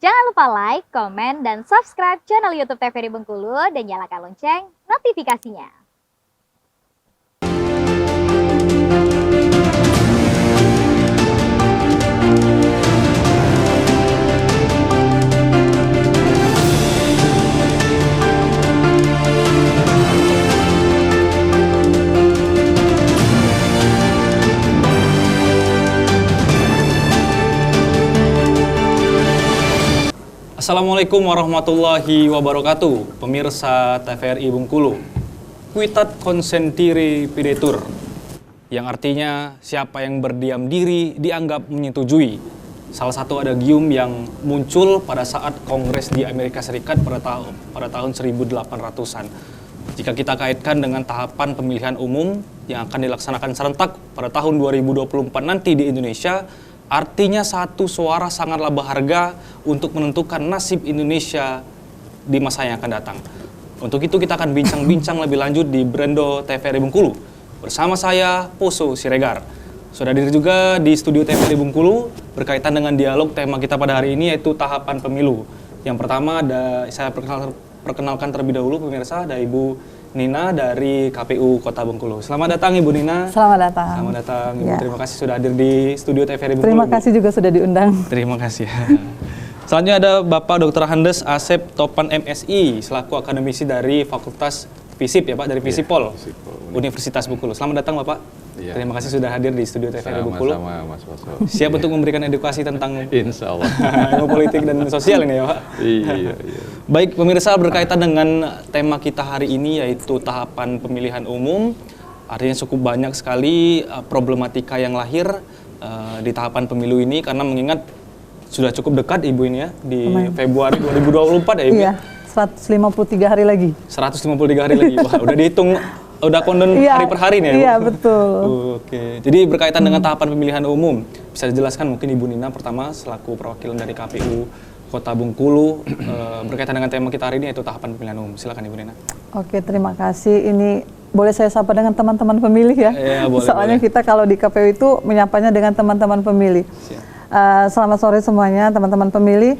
Jangan lupa like, komen, dan subscribe channel YouTube TVRI Bengkulu dan nyalakan lonceng notifikasinya. Assalamualaikum warahmatullahi wabarakatuh, pemirsa TVRI Bengkulu. Quitat consentire videtur, yang artinya siapa yang berdiam diri dianggap menyetujui. Salah satu adagium yang muncul pada saat Kongres di Amerika Serikat pada tahun 1800-an. Jika kita kaitkan dengan tahapan pemilihan umum yang akan dilaksanakan serentak pada tahun 2024 nanti di Indonesia, artinya satu suara sangatlah berharga untuk menentukan nasib Indonesia di masa yang akan datang. Untuk itu kita akan bincang-bincang lebih lanjut di Brendo TVRI Bengkulu. Bersama saya, Poso Siregar. Sudah hadir juga di studio TVRI Bengkulu berkaitan dengan dialog tema kita pada hari ini, yaitu tahapan pemilu. Yang pertama saya perkenalkan terlebih dahulu pemirsa, ada Ibu Nina dari KPU Kota Bengkulu. Selamat datang Ibu Nina. Selamat datang. Selamat datang Ibu. Ya. Terima kasih sudah hadir di studio TVRI Bengkulu. Terima kasih juga sudah diundang. Terima kasih. Selanjutnya ada Bapak Dr. Handes Asep Topan MSI selaku akademisi dari Fakultas FISIP ya Pak, dari FISIPOL Universitas Bengkulu. Selamat datang Bapak. Ya. Terima kasih sudah hadir di studio TVRI Bengkulu. Sama-sama Mas Poso. Siap untuk memberikan edukasi tentang Insya Allah ilmu politik dan sosial ini ya Pak. Iya. Baik pemirsa, berkaitan dengan tema kita hari ini yaitu tahapan pemilihan umum. Artinya cukup banyak sekali problematika yang lahir di tahapan pemilu ini, karena mengingat sudah cukup dekat Ibu ini ya, di Februari 2024 ya Ibu. Iya, 153 hari lagi. 153 hari lagi. Wah, udah dihitung, udah konden hari per hari nih ya Bu? Iya, betul. Oke. Jadi berkaitan dengan tahapan pemilihan umum, bisa dijelaskan mungkin Ibu Nina pertama selaku perwakilan dari KPU Kota Bengkulu berkaitan dengan tema kita hari ini, yaitu tahapan pemilihan umum. Silakan Ibu Nina. Oke, terima kasih. Ini boleh saya sapa dengan teman-teman pemilih ya? Iya, boleh. Soalnya kita kalau di KPU itu menyapanya dengan teman-teman pemilih. Selamat sore semuanya teman-teman pemilih.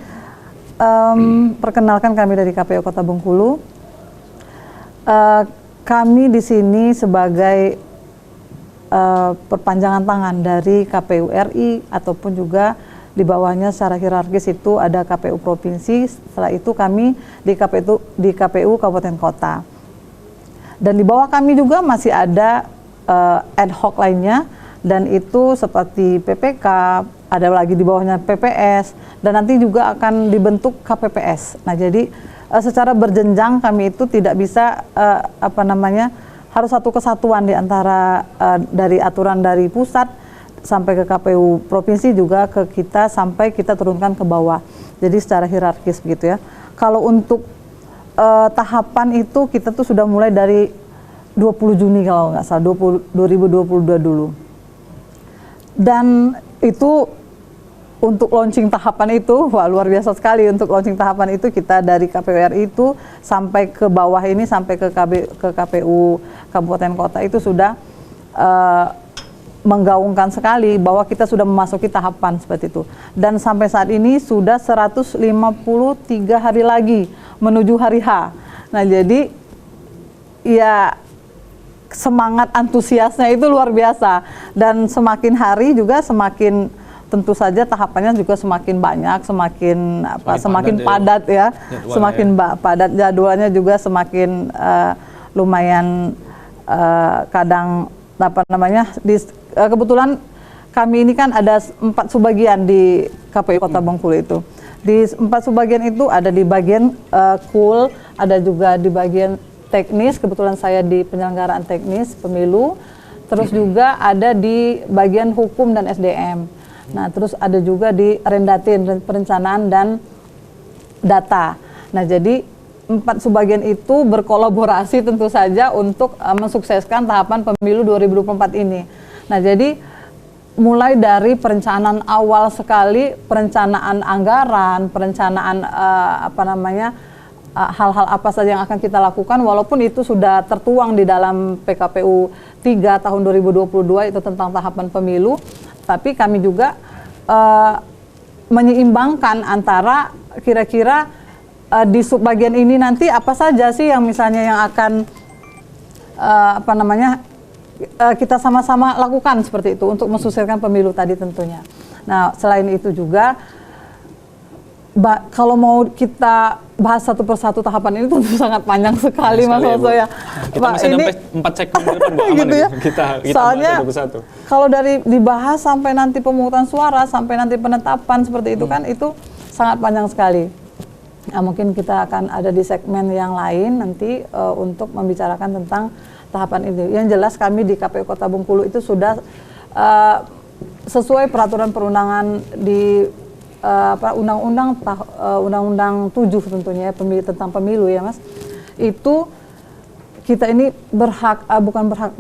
Perkenalkan, kami dari KPU Kota Bengkulu. Kami di sini sebagai perpanjangan tangan dari KPU RI, ataupun juga di bawahnya secara hierarkis itu ada KPU Provinsi. Setelah itu kami di KPU Kabupaten Kota. Dan di bawah kami juga masih ada ad hoc lainnya, dan itu seperti PPK, ada lagi di bawahnya PPS, dan nanti juga akan dibentuk KPPS. Nah, jadi secara berjenjang kami itu tidak bisa harus satu kesatuan di antara dari aturan dari pusat sampai ke KPU Provinsi, juga ke kita sampai kita turunkan ke bawah. Jadi secara hierarkis begitu ya. Kalau untuk tahapan itu kita tuh sudah mulai dari 20 Juni kalau nggak salah, 2022 dulu. Dan itu untuk launching tahapan itu, wah luar biasa sekali. Untuk launching tahapan itu kita dari KPU RI itu sampai ke bawah ini, sampai ke KPU Kabupaten Kota itu sudah menggaungkan sekali bahwa kita sudah memasuki tahapan seperti itu. Dan sampai saat ini sudah 153 hari lagi menuju hari H. Nah, jadi ya semangat antusiasnya itu luar biasa. Dan semakin hari juga semakin, tentu saja tahapannya juga semakin banyak, semakin padat ya. Semakin padat, jadwalnya juga semakin lumayan kadang kebetulan kami ini kan ada 4 subbagian di KPU Kota Bengkulu itu. Di 4 subbagian itu ada di bagian KUL, ada juga di bagian teknis, kebetulan saya di penyelenggaraan teknis pemilu, terus juga ada di bagian hukum dan SDM. Nah, terus ada juga di Rendatin, perencanaan dan data. Nah, jadi 4 subbagian itu berkolaborasi tentu saja untuk mensukseskan tahapan pemilu 2024 ini. Nah, jadi mulai dari perencanaan awal sekali, perencanaan anggaran, perencanaan hal-hal apa saja yang akan kita lakukan, walaupun itu sudah tertuang di dalam PKPU 3 tahun 2022 itu tentang tahapan pemilu, tapi kami juga menyeimbangkan antara kira-kira di subbagian ini nanti apa saja sih yang misalnya yang akan kita sama-sama lakukan seperti itu untuk mensukseskan pemilu tadi tentunya. Nah, selain itu juga kalau mau kita bahas satu persatu tahapan ini tentu sangat panjang sekali, Mas Oso ya. Kita masih ada 4 segmen ke depan, Bu. Aman gitu ya. Kita Soalnya bahas satu persatu. kalau dari dibahas sampai nanti pemungutan suara, sampai nanti penetapan seperti itu kan itu sangat panjang sekali. Nah, mungkin kita akan ada di segmen yang lain nanti untuk membicarakan tentang tahapan ini. Yang jelas kami di KPU Kota Bengkulu itu sudah sesuai peraturan perundangan di Undang-Undang 7 tentunya tentang pemilu ya Mas. Itu kita ini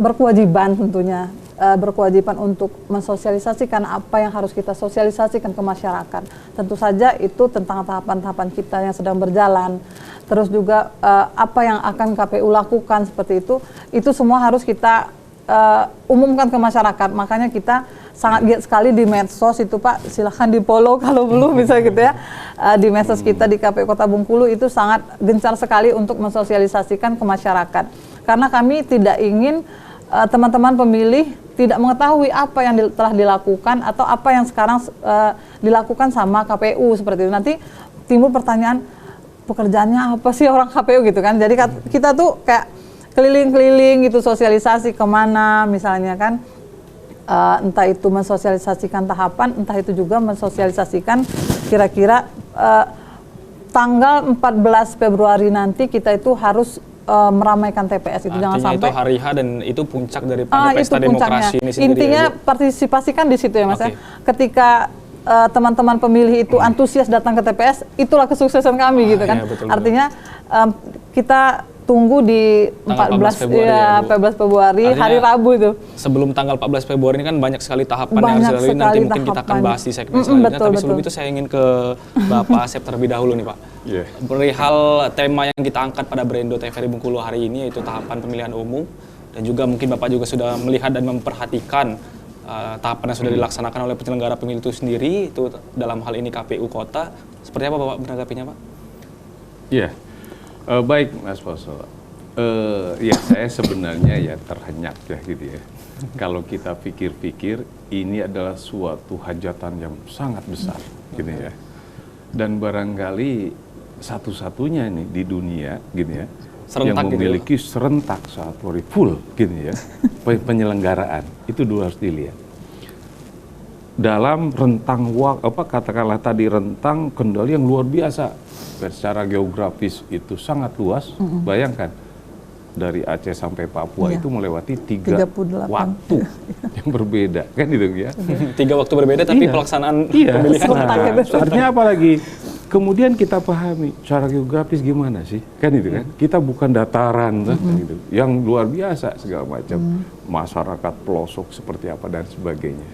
berkewajiban tentunya, berkewajiban untuk mensosialisasikan apa yang harus kita sosialisasikan ke masyarakat. Tentu saja itu tentang tahapan-tahapan kita yang sedang berjalan. Terus juga apa yang akan KPU lakukan seperti itu semua harus kita umumkan ke masyarakat. Makanya kita sangat giat sekali di medsos itu Pak, silahkan di follow kalau belum bisa gitu ya. Di medsos kita di KPU Kota Bengkulu itu sangat gencar sekali untuk mensosialisasikan ke masyarakat. Karena kami tidak ingin teman-teman pemilih tidak mengetahui apa yang telah dilakukan atau apa yang sekarang dilakukan sama KPU seperti itu. Nanti timbul pertanyaan, pekerjaannya apa sih orang KPU gitu kan. Jadi kita tuh kayak keliling-keliling gitu sosialisasi kemana misalnya kan. Entah itu mensosialisasikan tahapan, entah itu juga mensosialisasikan kira-kira tanggal 14 Februari nanti kita itu harus meramaikan TPS itu. Jangan sampai itu hari H dan itu puncak daripada pesta demokrasi ini sendiri. Intinya ya, partisipasikan di situ ya Mas ya. Okay. Ketika teman-teman pemilih itu antusias datang ke TPS, itulah kesuksesan kami gitu kan. Iya, betul, artinya kita tunggu di 14 Februari Artinya, hari Rabu itu. Sebelum tanggal 14 Februari ini kan banyak sekali tahapan yang Banyak harus dilalui. Nanti mungkin kita akan tahapan. bahas di segmen selanjutnya. Tapi sebelum betul. itu saya ingin ke Bapak Asep terlebih dahulu nih Pak. Yeah. Perihal tema yang kita angkat pada Brendo TVRI Bengkulu hari ini yaitu tahapan pemilihan umum. Dan juga mungkin Bapak juga sudah melihat dan memperhatikan tahapan yang sudah dilaksanakan oleh penyelenggara pemilu itu sendiri. Itu dalam hal ini KPU Kota. Seperti apa Bapak menanggapinya Pak? Iya, baik Mas Poso. Ya saya sebenarnya ya terhenyak ya gitu ya. Kalau kita pikir-pikir ini adalah suatu hajatan yang sangat besar gitu ya. Dan barangkali satu-satunya nih di dunia gitu ya Serentak yang memiliki serentak 1 hari full gitu ya. Penyelenggaraan itu dulu harus dilihat. Dalam rentang katakanlah tadi rentang kendali yang luar biasa. Secara geografis itu sangat luas. Bayangkan dari Aceh sampai Papua itu melewati 3 waktu yang berbeda kan itu ya. 3 waktu berbeda tapi pelaksanaan pemilihan. Artinya apa lagi? Kemudian kita pahami secara geografis gimana sih? Kan itu kan. Kita bukan dataran kan gitu. Yang luar biasa segala macam. Masyarakat pelosok seperti apa dan sebagainya.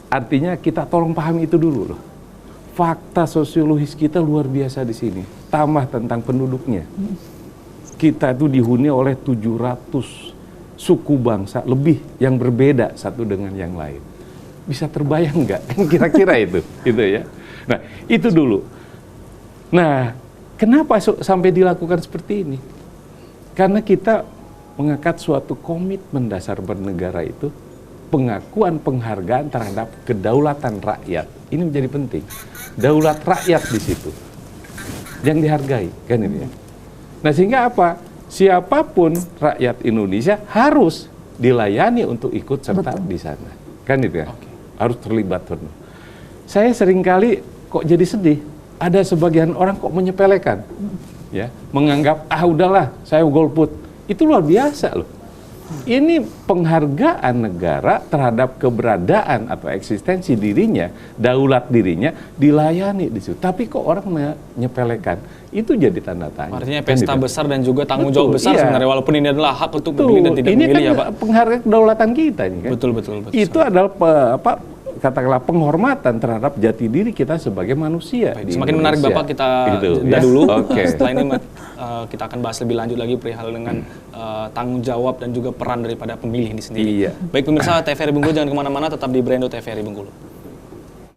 Artinya kita tolong pahami itu dulu loh. Fakta sosiologis kita luar biasa di sini. Tambah tentang penduduknya. Kita itu dihuni oleh 700 suku bangsa lebih yang berbeda satu dengan yang lain. Bisa terbayang nggak? Kan kira-kira itu ya. Nah, itu dulu. Nah, kenapa sampai dilakukan seperti ini? Karena kita mengangkat suatu komitmen dasar bernegara itu, pengakuan penghargaan terhadap kedaulatan rakyat. Ini menjadi penting. Daulat rakyat di situ yang dihargai, kan ini ya. Nah sehingga apa? Siapapun rakyat Indonesia harus dilayani untuk ikut serta di sana. Kan itu ya? Harus terlibat penuh. Saya seringkali kok jadi sedih. Ada sebagian orang kok menyepelekan. Ya, menganggap, udahlah saya golput. Itu luar biasa loh. Ini penghargaan negara terhadap keberadaan atau eksistensi dirinya, daulat dirinya dilayani di situ. Tapi kok orang menyepelekan? Itu jadi tanda tanya. Artinya pesta besar dan juga tanggung jawab besar sebenarnya, walaupun ini adalah hak untuk memilih dan tidak memilih kan ya Pak. Penghargaan kedaulatan kita ini kan. Betul. Itu adalah katakanlah penghormatan terhadap jati diri kita sebagai manusia. Baik, semakin menarik Bapak, kita jeda dulu. Setelah ini kita akan bahas lebih lanjut lagi perihal dengan tanggung jawab dan juga peran daripada pemilih ini sendiri. Iya. Baik pemirsa TVRI Bengkulu, jangan kemana-mana, tetap di Brendo TVRI Bengkulu.